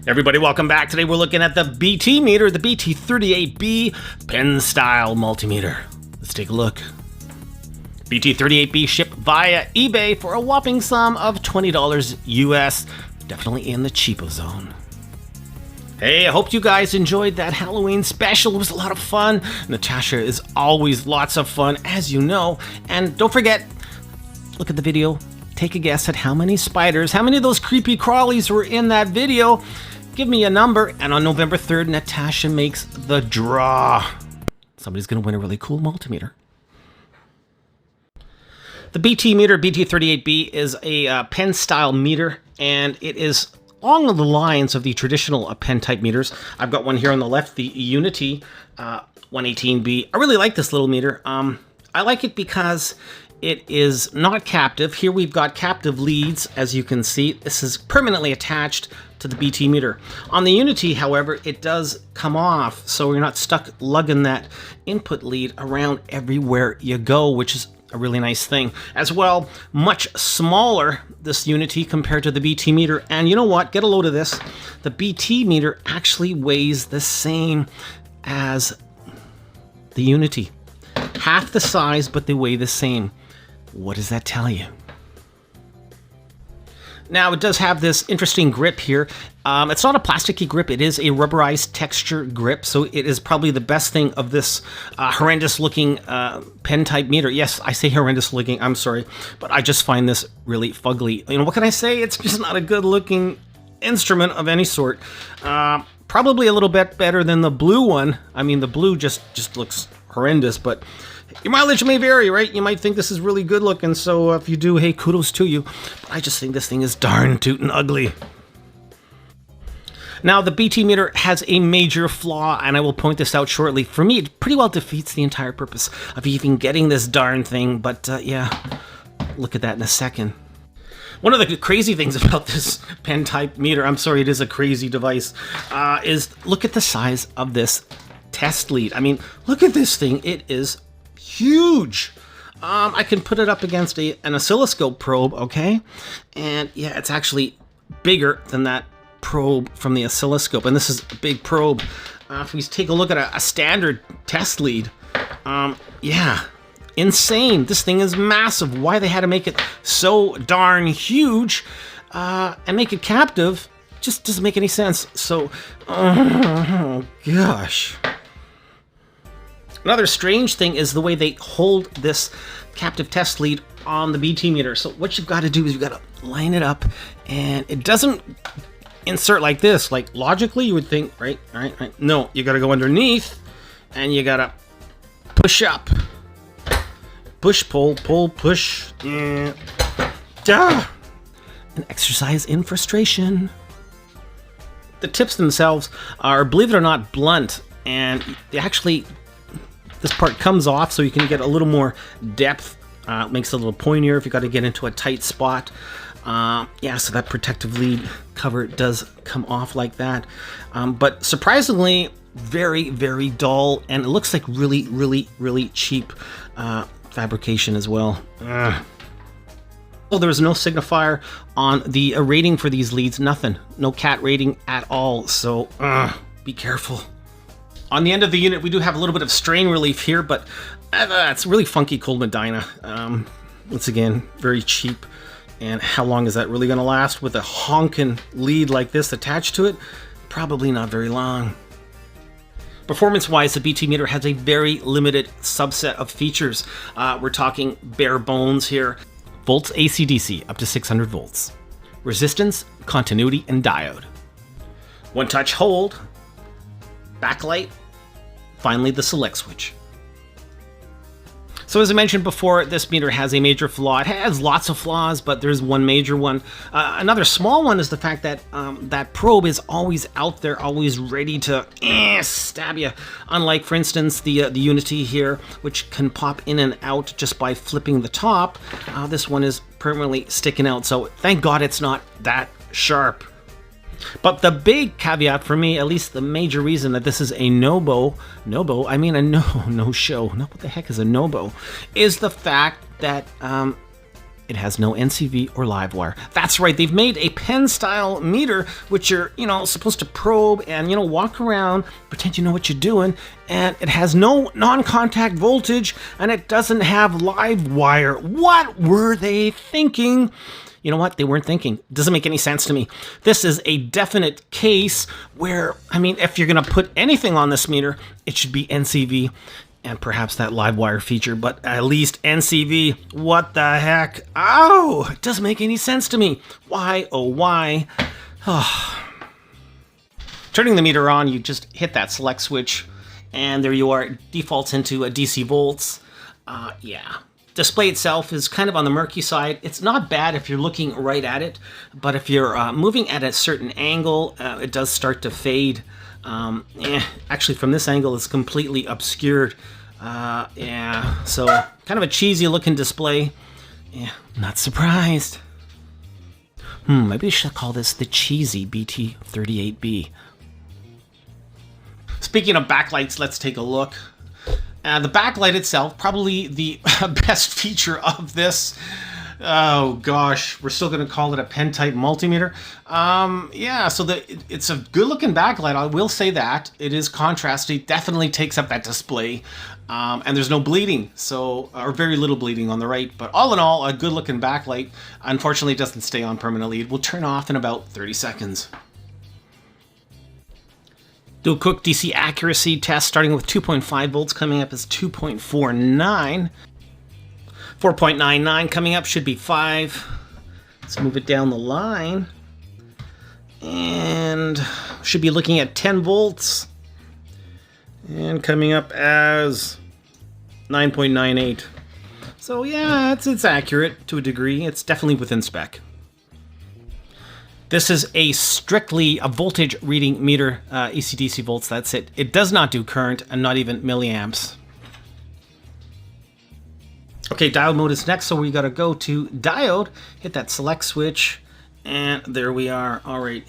Everybody, welcome back. Today we're looking at the BT meter, the BT38B pen style multimeter. Let's take a look. BT38B shipped via eBay for a whopping sum of $20 US. Definitely in the cheapo zone. Hey, I hope you guys enjoyed that Halloween special. It was a lot of fun. Natasha is always lots of fun, as you know. And don't forget, look at the video. Take a guess at how many spiders, how many of those creepy crawlies were in that video. Give me a number, and on November 3rd, Natasha makes the draw. Somebody's going to win a really cool multimeter. The BT meter BT38B is a pen style meter, and it is along the lines of the traditional pen type meters. I've got one here on the left, the UNI-T 118B. I really like this little meter. I like it because it is not captive. Here we've got captive leads, as you can see. This is permanently attached to the BT meter. On the UNI-T, however, it does come off, so you're not stuck lugging that input lead around everywhere you go, which is a really nice thing. As well, much smaller, this UNI-T, compared to the BT meter. And you know what? Get a load of this. The BT meter actually weighs the same as the UNI-T. Half the size, but they weigh the same. What does that tell you? Now, it does have this interesting grip here. It's not a plasticky grip, it is a rubberized texture grip, so it is probably the best thing of this horrendous looking pen type meter. Yes, I say horrendous looking, I'm sorry, but I just find this really fugly. You know, what can I say? It's just not a good looking instrument of any sort. Probably a little bit better than the blue one. I mean, the blue just looks horrendous, but your mileage may vary, right? You might think this is really good looking, so if you do, hey, kudos to you. But I just think this thing is darn tootin' ugly. Now, the BT meter has a major flaw, and I will point this out shortly. For me, it pretty well defeats the entire purpose of even getting this darn thing, but yeah, look at that in a second. One of the crazy things about this pen type meter, I'm sorry, it is a crazy device, is look at the size of this test lead. I mean, look at this thing. It is huge. I can put it up against an oscilloscope probe, okay? And yeah, it's actually bigger than that probe from the oscilloscope, and this is a big probe. If we take a look at a standard test lead, yeah, insane. This thing is massive. Why they had to make it so darn huge and make it captive just doesn't make any sense. So, oh gosh. Another strange thing is the way they hold this captive test lead on the BT meter. So what you've got to do is you've got to line it up, and it doesn't insert like this. Like logically you would think, right? No, you got to go underneath, and you got to push up. Push, pull, push. An exercise in frustration. The tips themselves are, believe it or not, blunt, and they actually, this part comes off so you can get a little more depth. Makes it a little pointier if you got to get into a tight spot. Yeah, so that protective lead cover does come off like that. But surprisingly, very, very dull, and it looks like really, really, really cheap fabrication as well. Well, there was no signifier on the rating for these leads, nothing. No CAT rating at all, so be careful. On the end of the unit, we do have a little bit of strain relief here, but it's really funky cold Medina. Once again, very cheap. And how long is that really going to last with a honkin' lead like this attached to it? Probably not very long. Performance-wise, the BT meter has a very limited subset of features. We're talking bare bones here. Volts AC/DC up to 600 volts. Resistance, continuity, and diode. One-touch hold. Backlight, finally the select switch. So as I mentioned before, this meter has a major flaw. It has lots of flaws, but there's one major one. Another small one is the fact that that probe is always out there, always ready to stab you. Unlike, for instance, the UNI-T here, which can pop in and out just by flipping the top. This one is permanently sticking out, so thank God it's not that sharp. But the big caveat for me, at least the major reason that this is a no-show, what the heck is a no-bo, is the fact that it has no NCV or live wire. That's right, they've made a pen-style meter, which you're, supposed to probe and, walk around, pretend you know what you're doing, and it has no non-contact voltage, and it doesn't have live wire. What were they thinking? You know what? They weren't thinking. It doesn't make any sense to me. This is a definite case where, if you're going to put anything on this meter, it should be NCV. And perhaps that live wire feature, but at least NCV. What the heck? Oh, it doesn't make any sense to me. Why, oh why? Oh. Turning the meter on, you just hit that select switch, and there you are. It defaults into a DC volts. Yeah. Display itself is kind of on the murky side. It's not bad if you're looking right at it, but if you're moving at a certain angle, it does start to fade. Actually, from this angle, it's completely obscured. Yeah, so kind of a cheesy looking display. Yeah, not surprised. Maybe we should call this the cheesy BT38B. Speaking of backlights, let's take a look. The backlight itself, probably the best feature of this. Oh gosh, we're still going to call it a pen-type multimeter. Yeah, so it's a good-looking backlight. I will say that it is contrasty. Definitely takes up that display, and there's no bleeding, or very little bleeding on the right. But all in all, a good-looking backlight. Unfortunately, it doesn't stay on permanently. It will turn off in about 30 seconds. Do a quick DC accuracy test, starting with 2.5 volts, coming up as 2.49. 4.99 coming up, should be 5. Let's move it down the line. And should be looking at 10 volts. And coming up as 9.98. So yeah, it's accurate to a degree. It's definitely within spec. This is a strictly a voltage reading meter, AC/DC volts, that's it. It does not do current and not even milliamps. Okay, diode mode is next, so we gotta go to diode, hit that select switch, and there we are. All right.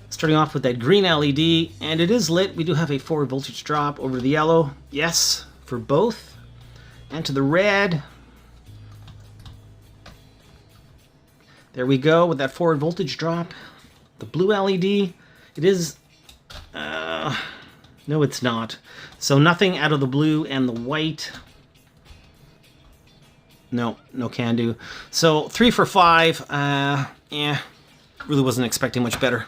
Starting off with that green LED, and it is lit. We do have a forward voltage drop over the yellow. Yes, for both. And to the red. There we go with that forward voltage drop. The blue LED, it is, no it's not. So nothing out of the blue and the white. No can do. So 3 for 5, yeah, really wasn't expecting much better.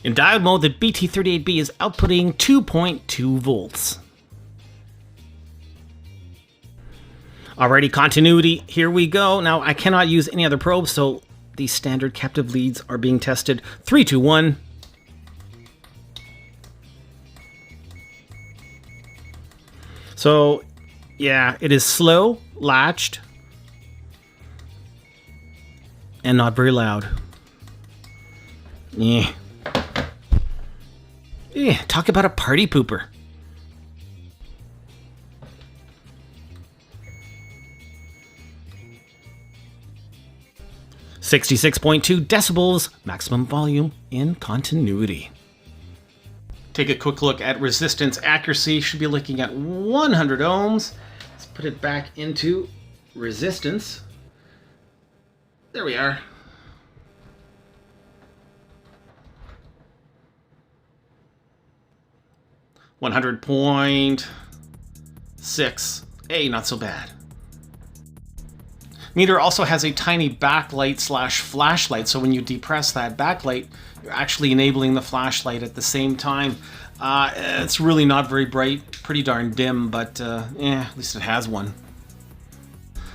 In diode mode, the BT38B is outputting 2.2 volts. Alrighty, continuity, here we go. Now, I cannot use any other probe, so these standard captive leads are being tested. 3, 2, 1. So, yeah, it is slow, latched, and not very loud. Yeah. Yeah, talk about a party pooper. .2 decibels, maximum volume in continuity. Take a quick look at resistance accuracy. Should be looking at 100 ohms. Let's put it back into resistance. There we are. .6. Hey, not so bad. Meter also has a tiny backlight / flashlight, so when you depress that backlight, you're actually enabling the flashlight at the same time. It's really not very bright, pretty darn dim, but yeah, at least it has one.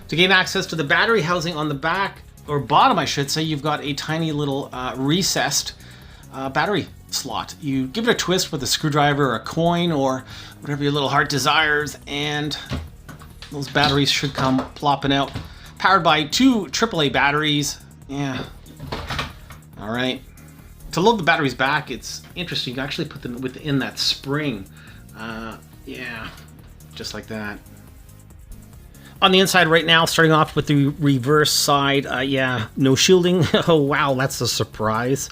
To gain access to the battery housing on the back, or bottom I should say, you've got a tiny little recessed battery slot. You give it a twist with a screwdriver or a coin or whatever your little heart desires, and those batteries should come plopping out. Powered by 2 AAA batteries. Yeah. All right. To load the batteries back, it's interesting. You can actually put them within that spring. Yeah, just like that. On the inside right now, starting off with the reverse side, yeah, no shielding. Oh, wow, that's a surprise.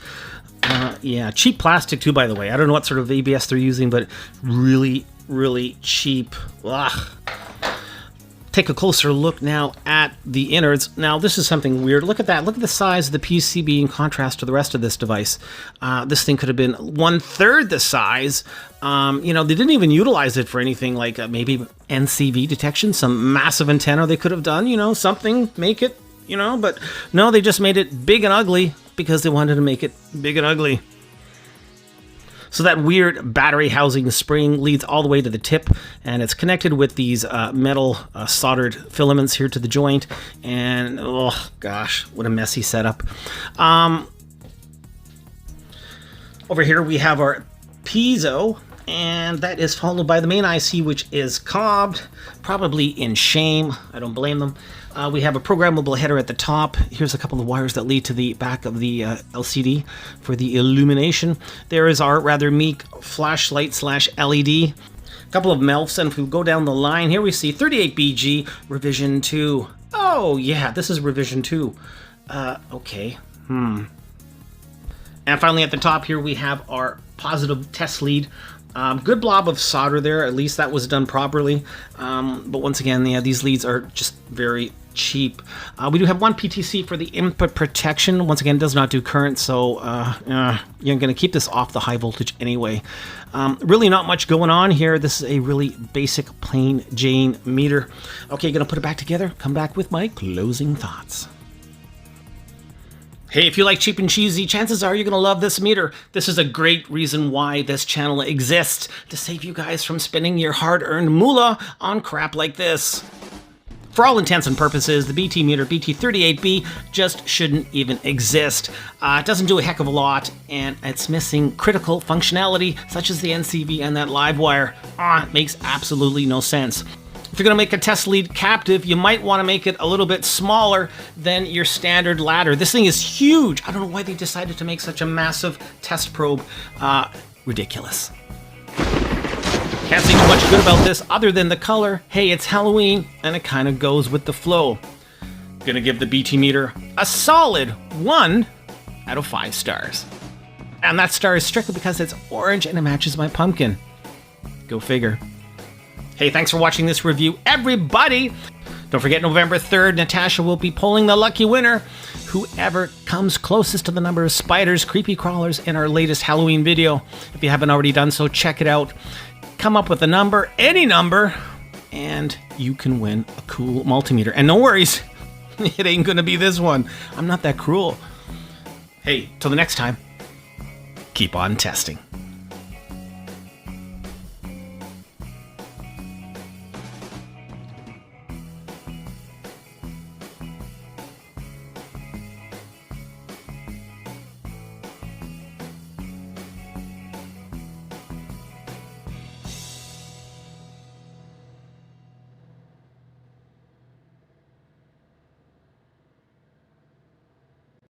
Yeah, cheap plastic too, by the way. I don't know what sort of ABS they're using, but really, really cheap. Ugh. take a closer look now at the innards. Now, this is something weird. Look at that. Look at the size of the PCB in contrast to the rest of this device. This thing could have been 1/3 the size. You know, they didn't even utilize it for anything like maybe NCV detection, some massive antenna they could have done, you know, something, make it, you know, but no, they just made it big and ugly because they wanted to make it big and ugly. So that weird battery housing spring leads all the way to the tip, and it's connected with these metal soldered filaments here to the joint. And oh gosh, what a messy setup. Over here we have our piezo, and that is followed by the main IC, which is cobbed, probably in shame. I don't blame them. We have a programmable header at the top. Here's a couple of wires that lead to the back of the LCD for the illumination. There is our rather meek flashlight slash LED. A couple of MELFs, and if we go down the line, here we see 38BG revision 2. Oh yeah, this is revision 2. Okay. And finally at the top here we have our positive test lead. Good blob of solder there, at least that was done properly. But once again, yeah, these leads are just very cheap. We do have one PTC for the input protection. Once again, it does not do current, so you're going to keep this off the high voltage anyway. Really not much going on here. This is a really basic plain Jane meter. Okay, going to put it back together. Come back with my closing thoughts. Hey, if you like cheap and cheesy, chances are you're going to love this meter. This is a great reason why this channel exists, to save you guys from spending your hard-earned moolah on crap like this. For all intents and purposes, the BTMETER BT38B just shouldn't even exist. It doesn't do a heck of a lot, and it's missing critical functionality, such as the NCV and that live wire. It makes absolutely no sense. If you're going to make a test lead captive, you might want to make it a little bit smaller than your standard ladder. This thing is huge. I don't know why they decided to make such a massive test probe. Ridiculous. Can't say too much good about this other than the color. Hey, it's Halloween, and it kind of goes with the flow. Gonna give the BTMETER a solid 1 out of 5 stars. And that star is strictly because it's orange and it matches my pumpkin. Go figure. Hey, thanks for watching this review, everybody! Don't forget, November 3rd, Natasha will be pulling the lucky winner. Whoever comes closest to the number of spiders, creepy crawlers in our latest Halloween video. If you haven't already done so, check it out. Come up with a number, any number, and you can win a cool multimeter. And no worries, it ain't gonna be this one. I'm not that cruel. Hey, till the next time, keep on testing.